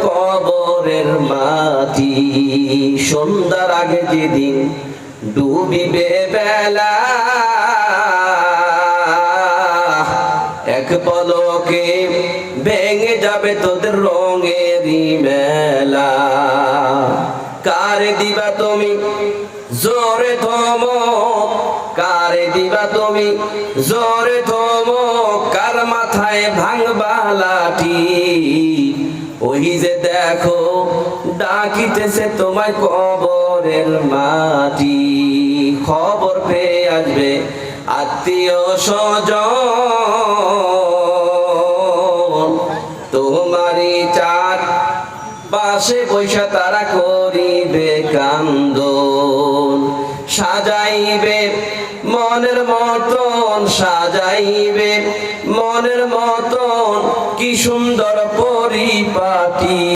কবরের মাটি। সন্ধ্যার আগে যেদিন ডুবিবে বেলা, এক পলকে ভেঙে যাবে তোদের রঙেরই মেলা। কারে দিবা তুমি জোরে ধমক, কারে দিবা তুমি জোরে ধমক, কার মাথায় ভাঙবা লাঠি? ওই যে দেখো ডাকিতেছে তোমায় কবরের মাটি। খবর পেয়ে আসবে আত্মীয় স্বজন, তোমারই চার পাশে বৈশা তারা করিবে কান্দন। সাজাইবে মনের মতন, সাজাইবে মনের মতন, কি সুন্দর পরিপাটি।